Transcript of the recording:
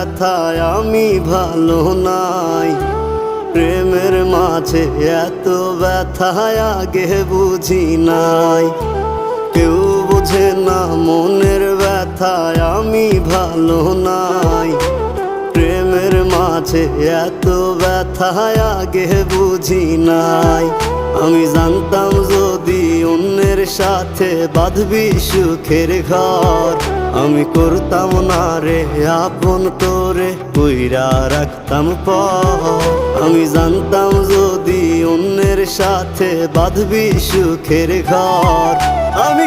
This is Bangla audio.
ব্যথায় আমি ভালো নাই। প্রেমের মাঝে এত ব্যথায় আগে বুঝি নাই। কেউ বোঝে না মনের ব্যথায় আমি ভালো নাই। প্রেমের মাঝে এত ব্যথায় আগে বুঝি নাই। আমি জানতাম যদি অন্যের সাথে বাঁধবি সুখের ঘর, আমি করতাম না রে আপন করে কইরা রাখতাম পর। আমি জানতাম যদি অন্যের সাথে বাঁধবি সুখের ঘর, আমি